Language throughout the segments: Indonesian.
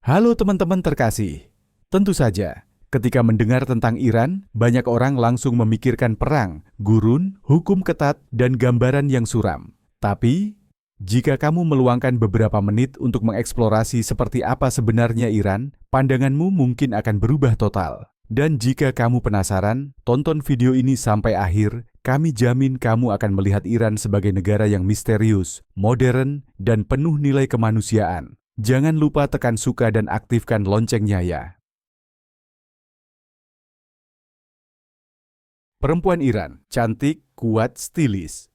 Halo teman-teman terkasih. Tentu saja, ketika mendengar tentang Iran, banyak orang langsung memikirkan perang, gurun, hukum ketat, dan gambaran yang suram. Tapi, jika kamu meluangkan beberapa menit untuk mengeksplorasi seperti apa sebenarnya Iran, pandanganmu mungkin akan berubah total. Dan jika kamu penasaran, tonton video ini sampai akhir. Kami jamin kamu akan melihat Iran sebagai negara yang misterius, modern, dan penuh nilai kemanusiaan. Jangan lupa tekan suka dan aktifkan loncengnya ya. Perempuan Iran, cantik, kuat, stilis.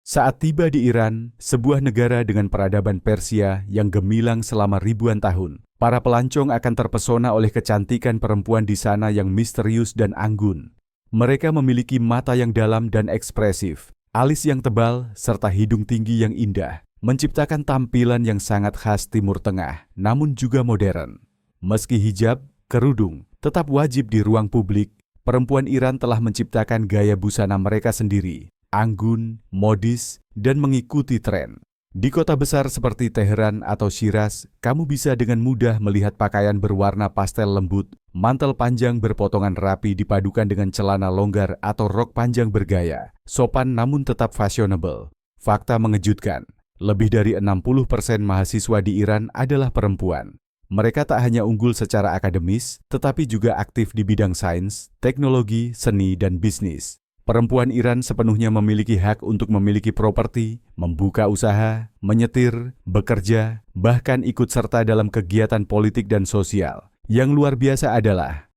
Saat tiba di Iran, sebuah negara dengan peradaban Persia yang gemilang selama ribuan tahun, para pelancong akan terpesona oleh kecantikan perempuan di sana yang misterius dan anggun. Mereka memiliki mata yang dalam dan ekspresif, alis yang tebal, serta hidung tinggi yang indah, menciptakan tampilan yang sangat khas Timur Tengah, namun juga modern. Meski hijab, kerudung, tetap wajib di ruang publik, perempuan Iran telah menciptakan gaya busana mereka sendiri, anggun, modis, dan mengikuti tren. Di kota besar seperti Teheran atau Shiraz, kamu bisa dengan mudah melihat pakaian berwarna pastel lembut, mantel panjang berpotongan rapi dipadukan dengan celana longgar atau rok panjang bergaya, sopan namun tetap fashionable. Fakta mengejutkan, lebih dari 60% mahasiswa di Iran adalah perempuan. Mereka tak hanya unggul secara akademis, tetapi juga aktif di bidang sains, teknologi, seni, dan bisnis. Perempuan Iran sepenuhnya memiliki hak untuk memiliki properti, membuka usaha, menyetir, bekerja, bahkan ikut serta dalam kegiatan politik dan sosial. Yang luar biasa adalah,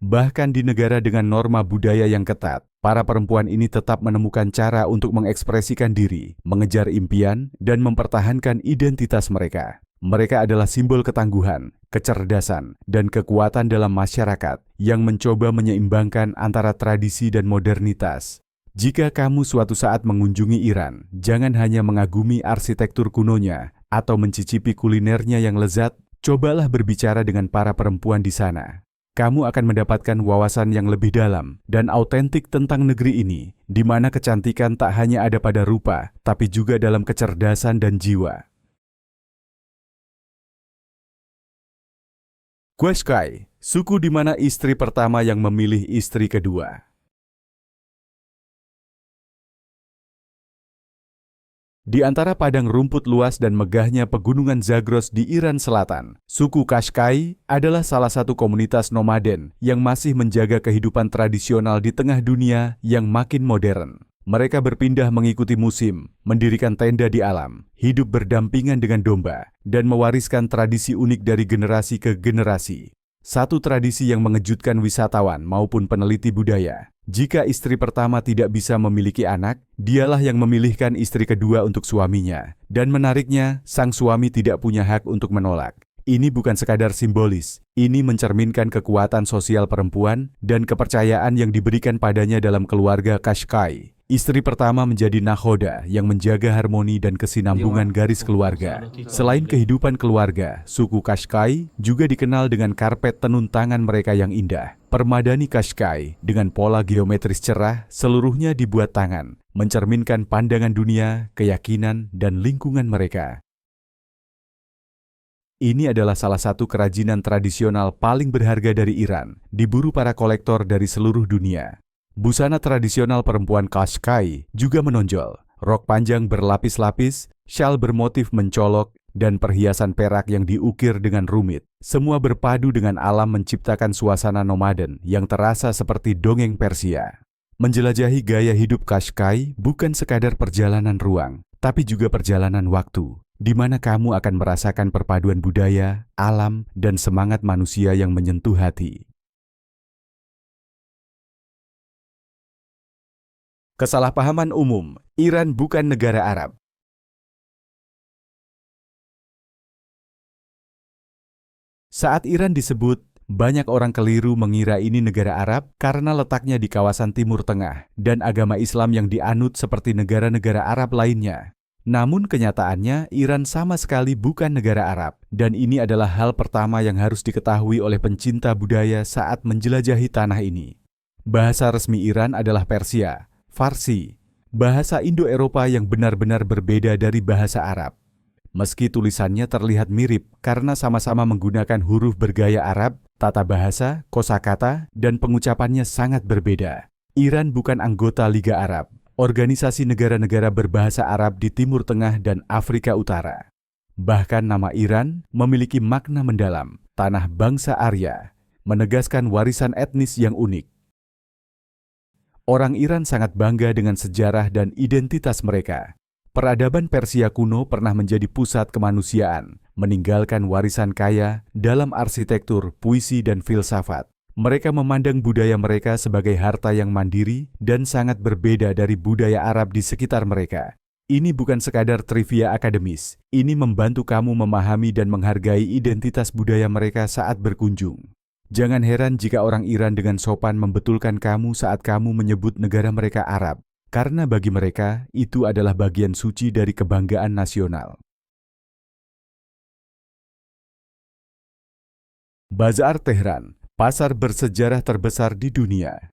bahkan di negara dengan norma budaya yang ketat, para perempuan ini tetap menemukan cara untuk mengekspresikan diri, mengejar impian, dan mempertahankan identitas mereka. Mereka adalah simbol ketangguhan, kecerdasan, dan kekuatan dalam masyarakat yang mencoba menyeimbangkan antara tradisi dan modernitas. Jika kamu suatu saat mengunjungi Iran, jangan hanya mengagumi arsitektur kunonya atau mencicipi kulinernya yang lezat, cobalah berbicara dengan para perempuan di sana. Kamu akan mendapatkan wawasan yang lebih dalam dan autentik tentang negeri ini, di mana kecantikan tak hanya ada pada rupa, tapi juga dalam kecerdasan dan jiwa. Qashqai, suku di mana istri pertama yang memilih istri kedua. Di antara padang rumput luas dan megahnya pegunungan Zagros di Iran Selatan, suku Qashqai adalah salah satu komunitas nomaden yang masih menjaga kehidupan tradisional di tengah dunia yang makin modern. Mereka berpindah mengikuti musim, mendirikan tenda di alam, hidup berdampingan dengan domba, dan mewariskan tradisi unik dari generasi ke generasi. Satu tradisi yang mengejutkan wisatawan maupun peneliti budaya. Jika istri pertama tidak bisa memiliki anak, dialah yang memilihkan istri kedua untuk suaminya. Dan menariknya, sang suami tidak punya hak untuk menolak. Ini bukan sekadar simbolis, ini mencerminkan kekuatan sosial perempuan dan kepercayaan yang diberikan padanya dalam keluarga Qashqai. Istri pertama menjadi nakhoda yang menjaga harmoni dan kesinambungan garis keluarga. Selain kehidupan keluarga, suku Qashqai juga dikenal dengan karpet tenun tangan mereka yang indah. Permadani Qashqai dengan pola geometris cerah seluruhnya dibuat tangan, mencerminkan pandangan dunia, keyakinan, dan lingkungan mereka. Ini adalah salah satu kerajinan tradisional paling berharga dari Iran, diburu para kolektor dari seluruh dunia. Busana tradisional perempuan Qashqai juga menonjol. Rok panjang berlapis-lapis, syal bermotif mencolok, dan perhiasan perak yang diukir dengan rumit. Semua berpadu dengan alam menciptakan suasana nomaden yang terasa seperti dongeng Persia. Menjelajahi gaya hidup Qashqai bukan sekadar perjalanan ruang, tapi juga perjalanan waktu, di mana kamu akan merasakan perpaduan budaya, alam, dan semangat manusia yang menyentuh hati. Kesalahpahaman umum, Iran bukan negara Arab. Saat Iran disebut, banyak orang keliru mengira ini negara Arab karena letaknya di kawasan Timur Tengah dan agama Islam yang dianut seperti negara-negara Arab lainnya. Namun kenyataannya, Iran sama sekali bukan negara Arab, dan ini adalah hal pertama yang harus diketahui oleh pencinta budaya saat menjelajahi tanah ini. Bahasa resmi Iran adalah Persia, Farsi, bahasa Indo-Eropa yang benar-benar berbeda dari bahasa Arab. Meski tulisannya terlihat mirip karena sama-sama menggunakan huruf bergaya Arab, tata bahasa, kosakata, dan pengucapannya sangat berbeda. Iran bukan anggota Liga Arab, organisasi negara-negara berbahasa Arab di Timur Tengah dan Afrika Utara. Bahkan nama Iran memiliki makna mendalam, tanah bangsa Arya, menegaskan warisan etnis yang unik. Orang Iran sangat bangga dengan sejarah dan identitas mereka. Peradaban Persia kuno pernah menjadi pusat kemanusiaan, meninggalkan warisan kaya dalam arsitektur, puisi, dan filsafat. Mereka memandang budaya mereka sebagai harta yang mandiri dan sangat berbeda dari budaya Arab di sekitar mereka. Ini bukan sekadar trivia akademis, ini membantu kamu memahami dan menghargai identitas budaya mereka saat berkunjung. Jangan heran jika orang Iran dengan sopan membetulkan kamu saat kamu menyebut negara mereka Arab. Karena bagi mereka, itu adalah bagian suci dari kebanggaan nasional. Bazar Tehran, pasar bersejarah terbesar di dunia.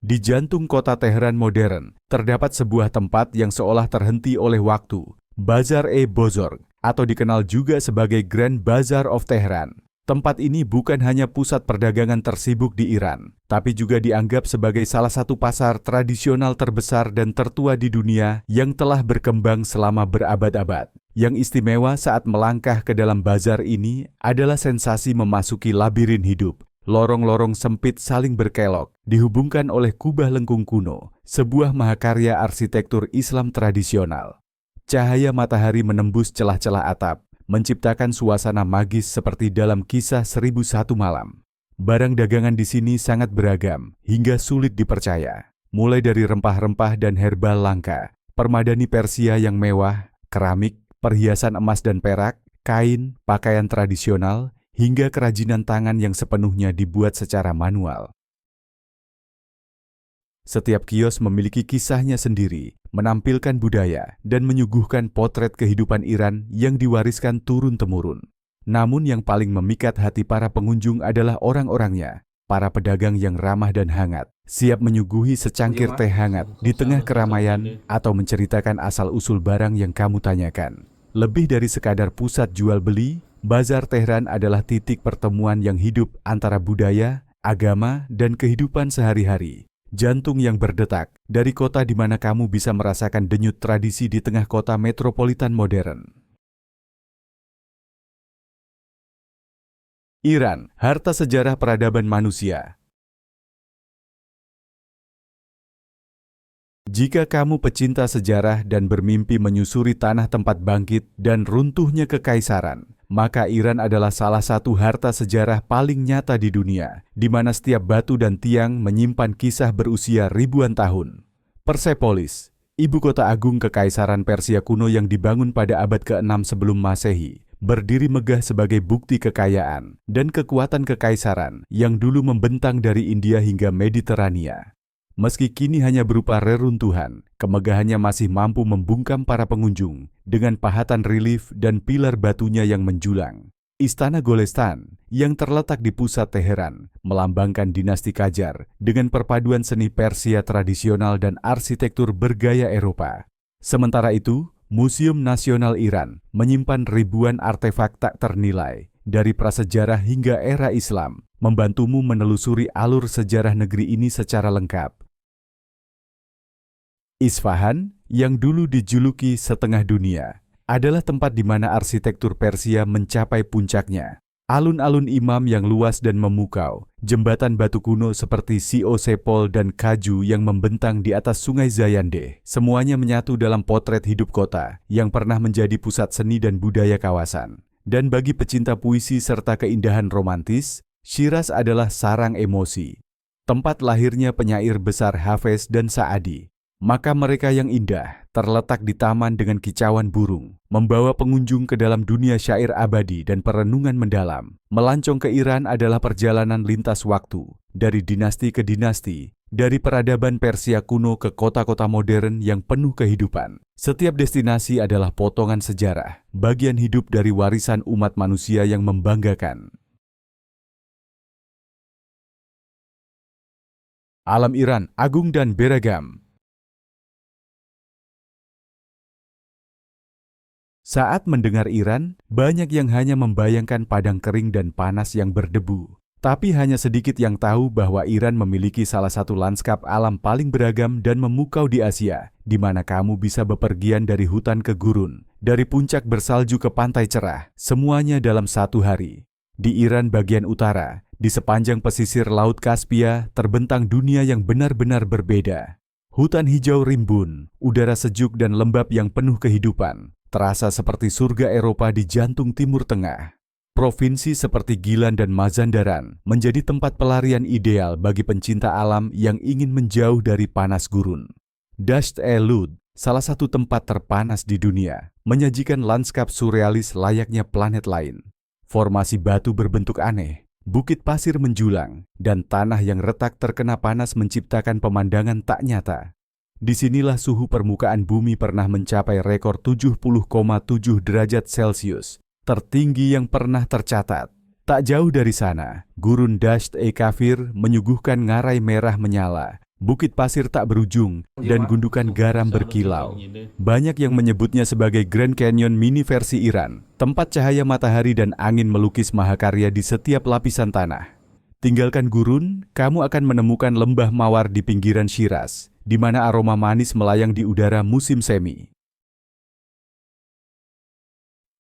Di jantung kota Teheran modern, terdapat sebuah tempat yang seolah terhenti oleh waktu, Bazar-e-Bozorg, atau dikenal juga sebagai Grand Bazaar of Tehran. Tempat ini bukan hanya pusat perdagangan tersibuk di Iran, tapi juga dianggap sebagai salah satu pasar tradisional terbesar dan tertua di dunia yang telah berkembang selama berabad-abad. Yang istimewa saat melangkah ke dalam bazar ini adalah sensasi memasuki labirin hidup. Lorong-lorong sempit saling berkelok, dihubungkan oleh kubah lengkung kuno, sebuah mahakarya arsitektur Islam tradisional. Cahaya matahari menembus celah-celah atap, menciptakan suasana magis seperti dalam kisah 1001 malam. Barang dagangan di sini sangat beragam, hingga sulit dipercaya. Mulai dari rempah-rempah dan herbal langka, permadani Persia yang mewah, keramik, perhiasan emas dan perak, kain, pakaian tradisional, hingga kerajinan tangan yang sepenuhnya dibuat secara manual. Setiap kios memiliki kisahnya sendiri, menampilkan budaya, dan menyuguhkan potret kehidupan Iran yang diwariskan turun-temurun. Namun yang paling memikat hati para pengunjung adalah orang-orangnya, para pedagang yang ramah dan hangat, siap menyuguhi secangkir teh hangat di tengah keramaian atau menceritakan asal-usul barang yang kamu tanyakan. Lebih dari sekadar pusat jual-beli, Bazar Tehran adalah titik pertemuan yang hidup antara budaya, agama, dan kehidupan sehari-hari. Jantung yang berdetak dari kota di mana kamu bisa merasakan denyut tradisi di tengah kota metropolitan modern. Iran, harta sejarah peradaban manusia. Jika kamu pecinta sejarah dan bermimpi menyusuri tanah tempat bangkit dan runtuhnya kekaisaran, maka Iran adalah salah satu harta sejarah paling nyata di dunia, di mana setiap batu dan tiang menyimpan kisah berusia ribuan tahun. Persepolis, ibu kota agung kekaisaran Persia kuno yang dibangun pada abad ke-6 sebelum Masehi, berdiri megah sebagai bukti kekayaan dan kekuatan kekaisaran yang dulu membentang dari India hingga Mediterania. Meski kini hanya berupa reruntuhan, kemegahannya masih mampu membungkam para pengunjung dengan pahatan relief dan pilar batunya yang menjulang. Istana Golestan yang terletak di pusat Teheran melambangkan dinasti Qajar dengan perpaduan seni Persia tradisional dan arsitektur bergaya Eropa. Sementara itu, Museum Nasional Iran menyimpan ribuan artefak tak ternilai dari prasejarah hingga era Islam, membantumu menelusuri alur sejarah negeri ini secara lengkap. Isfahan, yang dulu dijuluki setengah dunia, adalah tempat di mana arsitektur Persia mencapai puncaknya. Alun-alun imam yang luas dan memukau, jembatan batu kuno seperti Sio Sepol dan Kaju yang membentang di atas sungai Zayandeh, semuanya menyatu dalam potret hidup kota yang pernah menjadi pusat seni dan budaya kawasan. Dan bagi pecinta puisi serta keindahan romantis, Shiraz adalah sarang emosi, tempat lahirnya penyair besar Hafez dan Saadi. Maka mereka yang indah terletak di taman dengan kicauan burung, membawa pengunjung ke dalam dunia syair abadi dan perenungan mendalam. Melancong ke Iran adalah perjalanan lintas waktu, dari dinasti ke dinasti, dari peradaban Persia kuno ke kota-kota modern yang penuh kehidupan. Setiap destinasi adalah potongan sejarah, bagian hidup dari warisan umat manusia yang membanggakan. Alam Iran agung dan beragam. Saat mendengar Iran, banyak yang hanya membayangkan padang kering dan panas yang berdebu. Tapi hanya sedikit yang tahu bahwa Iran memiliki salah satu lanskap alam paling beragam dan memukau di Asia, di mana kamu bisa bepergian dari hutan ke gurun, dari puncak bersalju ke pantai cerah, semuanya dalam satu hari. Di Iran bagian utara, di sepanjang pesisir Laut Kaspia, terbentang dunia yang benar-benar berbeda. Hutan hijau rimbun, udara sejuk dan lembab yang penuh kehidupan, terasa seperti surga Eropa di jantung Timur Tengah. Provinsi seperti Gilan dan Mazandaran menjadi tempat pelarian ideal bagi pencinta alam yang ingin menjauh dari panas gurun. Dasht-e-Lud, salah satu tempat terpanas di dunia, menyajikan lanskap surrealis layaknya planet lain. Formasi batu berbentuk aneh, bukit pasir menjulang, dan tanah yang retak terkena panas menciptakan pemandangan tak nyata. Disinilah suhu permukaan bumi pernah mencapai rekor 70,7 derajat Celcius, tertinggi yang pernah tercatat. Tak jauh dari sana, gurun Dasht-e-Kafir menyuguhkan ngarai merah menyala, bukit pasir tak berujung, dan gundukan garam berkilau. Banyak yang menyebutnya sebagai Grand Canyon mini versi Iran, tempat cahaya matahari dan angin melukis mahakarya di setiap lapisan tanah. Tinggalkan gurun, kamu akan menemukan lembah mawar di pinggiran Shiraz, di mana aroma manis melayang di udara musim semi.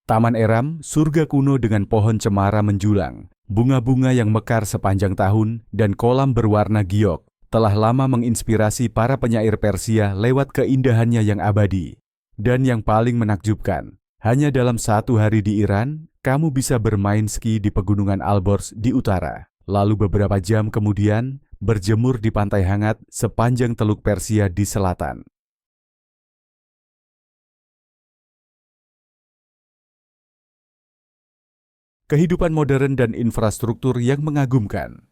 Taman Eram, surga kuno dengan pohon cemara menjulang, bunga-bunga yang mekar sepanjang tahun, dan kolam berwarna giok, telah lama menginspirasi para penyair Persia lewat keindahannya yang abadi. Dan yang paling menakjubkan, hanya dalam satu hari di Iran, kamu bisa bermain ski di pegunungan Alborz di utara. Lalu beberapa jam kemudian, berjemur di pantai hangat sepanjang Teluk Persia di selatan. Kehidupan modern dan infrastruktur yang mengagumkan.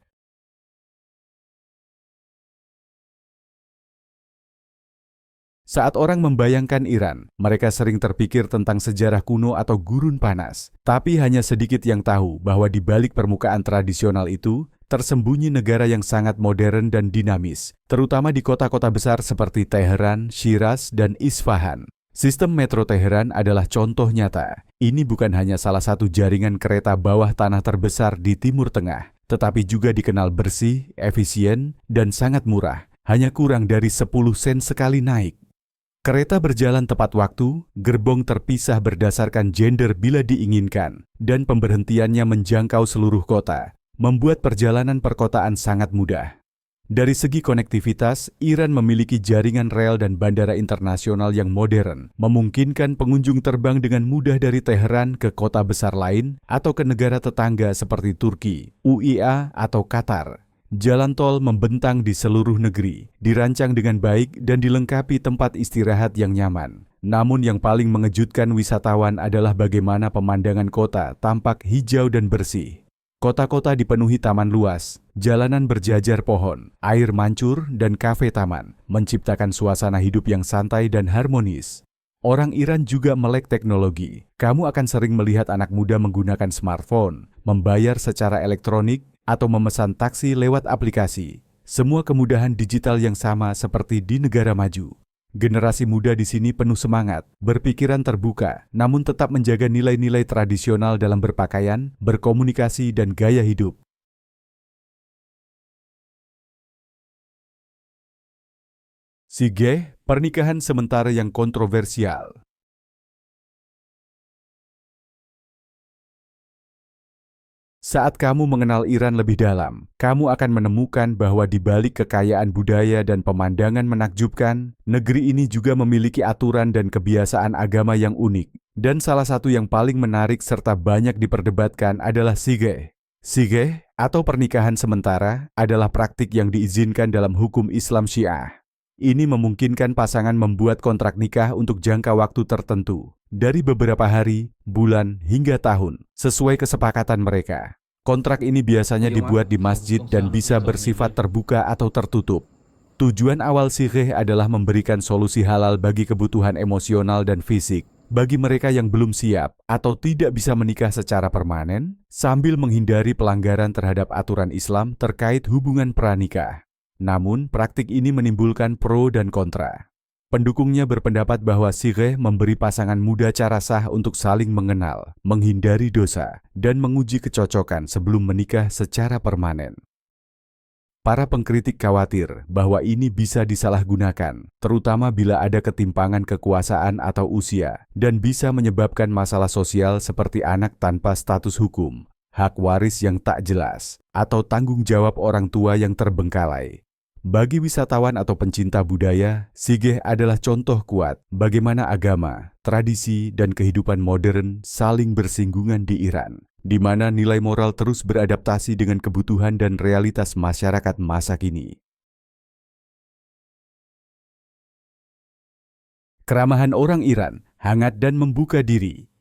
Saat orang membayangkan Iran, mereka sering terpikir tentang sejarah kuno atau gurun panas. Tapi hanya sedikit yang tahu bahwa di balik permukaan tradisional itu, tersembunyi negara yang sangat modern dan dinamis, terutama di kota-kota besar seperti Teheran, Shiraz, dan Isfahan. Sistem metro Teheran adalah contoh nyata. Ini bukan hanya salah satu jaringan kereta bawah tanah terbesar di Timur Tengah, tetapi juga dikenal bersih, efisien, dan sangat murah. Hanya kurang dari 10 sen sekali naik. Kereta berjalan tepat waktu, gerbong terpisah berdasarkan gender bila diinginkan, dan pemberhentiannya menjangkau seluruh kota, membuat perjalanan perkotaan sangat mudah. Dari segi konektivitas, Iran memiliki jaringan rel dan bandara internasional yang modern, memungkinkan pengunjung terbang dengan mudah dari Teheran ke kota besar lain atau ke negara tetangga seperti Turki, UAE, atau Qatar. Jalan tol membentang di seluruh negeri, dirancang dengan baik dan dilengkapi tempat istirahat yang nyaman. Namun yang paling mengejutkan wisatawan adalah bagaimana pemandangan kota tampak hijau dan bersih. Kota-kota dipenuhi taman luas, jalanan berjajar pohon, air mancur, dan kafe taman, menciptakan suasana hidup yang santai dan harmonis. Orang Iran juga melek teknologi. Kamu akan sering melihat anak muda menggunakan smartphone, membayar secara elektronik, atau memesan taksi lewat aplikasi. Semua kemudahan digital yang sama seperti di negara maju. Generasi muda di sini penuh semangat, berpikiran terbuka, namun tetap menjaga nilai-nilai tradisional dalam berpakaian, berkomunikasi, dan gaya hidup. Sigeh, pernikahan sementara yang kontroversial. Saat kamu mengenal Iran lebih dalam, kamu akan menemukan bahwa di balik kekayaan budaya dan pemandangan menakjubkan, negeri ini juga memiliki aturan dan kebiasaan agama yang unik. Dan salah satu yang paling menarik serta banyak diperdebatkan adalah sigeh. Sigeh, atau pernikahan sementara, adalah praktik yang diizinkan dalam hukum Islam Syiah. Ini memungkinkan pasangan membuat kontrak nikah untuk jangka waktu tertentu, dari beberapa hari, bulan, hingga tahun, sesuai kesepakatan mereka. Kontrak ini biasanya dibuat di masjid dan bisa bersifat terbuka atau tertutup. Tujuan awal sigeh adalah memberikan solusi halal bagi kebutuhan emosional dan fisik, bagi mereka yang belum siap atau tidak bisa menikah secara permanen, sambil menghindari pelanggaran terhadap aturan Islam terkait hubungan pranikah. Namun, praktik ini menimbulkan pro dan kontra. Pendukungnya berpendapat bahwa sireh memberi pasangan muda cara sah untuk saling mengenal, menghindari dosa, dan menguji kecocokan sebelum menikah secara permanen. Para pengkritik khawatir bahwa ini bisa disalahgunakan, terutama bila ada ketimpangan kekuasaan atau usia, dan bisa menyebabkan masalah sosial seperti anak tanpa status hukum, hak waris yang tak jelas, atau tanggung jawab orang tua yang terbengkalai. Bagi wisatawan atau pencinta budaya, Sigeh adalah contoh kuat bagaimana agama, tradisi, dan kehidupan modern saling bersinggungan di Iran, di mana nilai moral terus beradaptasi dengan kebutuhan dan realitas masyarakat masa kini. Keramahan orang Iran, hangat dan membuka diri.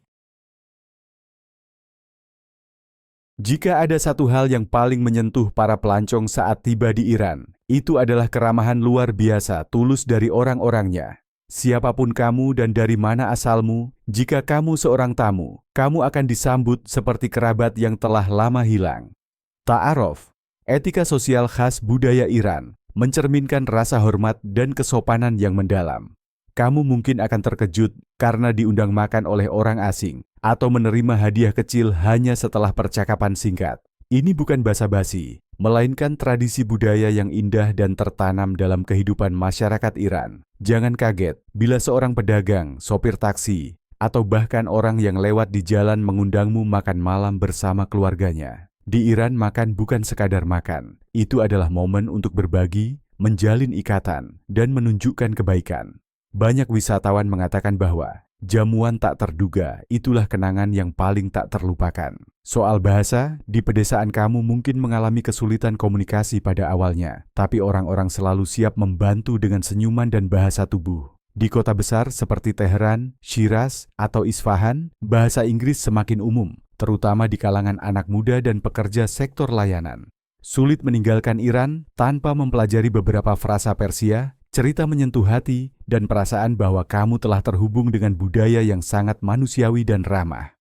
Jika ada satu hal yang paling menyentuh para pelancong saat tiba di Iran, itu adalah keramahan luar biasa tulus dari orang-orangnya. Siapapun kamu dan dari mana asalmu, jika kamu seorang tamu, kamu akan disambut seperti kerabat yang telah lama hilang. Ta'aruf, etika sosial khas budaya Iran, mencerminkan rasa hormat dan kesopanan yang mendalam. Kamu mungkin akan terkejut karena diundang makan oleh orang asing atau menerima hadiah kecil hanya setelah percakapan singkat. Ini bukan basa-basi, melainkan tradisi budaya yang indah dan tertanam dalam kehidupan masyarakat Iran. Jangan kaget bila seorang pedagang, sopir taksi, atau bahkan orang yang lewat di jalan mengundangmu makan malam bersama keluarganya. Di Iran makan bukan sekadar makan, itu adalah momen untuk berbagi, menjalin ikatan, dan menunjukkan kebaikan. Banyak wisatawan mengatakan bahwa jamuan tak terduga itulah kenangan yang paling tak terlupakan. Soal bahasa, di pedesaan kamu mungkin mengalami kesulitan komunikasi pada awalnya, tapi orang-orang selalu siap membantu dengan senyuman dan bahasa tubuh. Di kota besar seperti Teheran, Shiraz, atau Isfahan, bahasa Inggris semakin umum, terutama di kalangan anak muda dan pekerja sektor layanan. Sulit meninggalkan Iran tanpa mempelajari beberapa frasa Persia. Cerita menyentuh hati dan perasaan bahwa kamu telah terhubung dengan budaya yang sangat manusiawi dan ramah.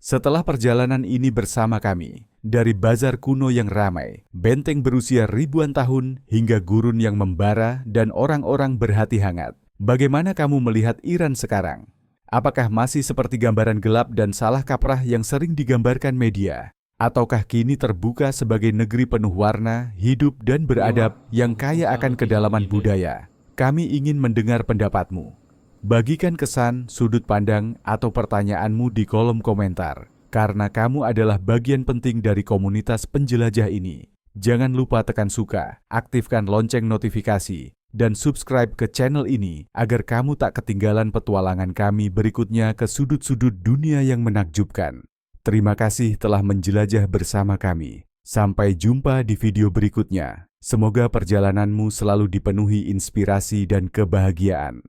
Setelah perjalanan ini bersama kami, dari bazar kuno yang ramai, benteng berusia ribuan tahun, hingga gurun yang membara dan orang-orang berhati hangat, bagaimana kamu melihat Iran sekarang? Apakah masih seperti gambaran gelap dan salah kaprah yang sering digambarkan media? Ataukah kini terbuka sebagai negeri penuh warna, hidup, dan beradab yang kaya akan kedalaman budaya? Kami ingin mendengar pendapatmu. Bagikan kesan, sudut pandang, atau pertanyaanmu di kolom komentar, karena kamu adalah bagian penting dari komunitas penjelajah ini. Jangan lupa tekan suka, aktifkan lonceng notifikasi, dan subscribe ke channel ini agar kamu tak ketinggalan petualangan kami berikutnya ke sudut-sudut dunia yang menakjubkan. Terima kasih telah menjelajah bersama kami. Sampai jumpa di video berikutnya. Semoga perjalananmu selalu dipenuhi inspirasi dan kebahagiaan.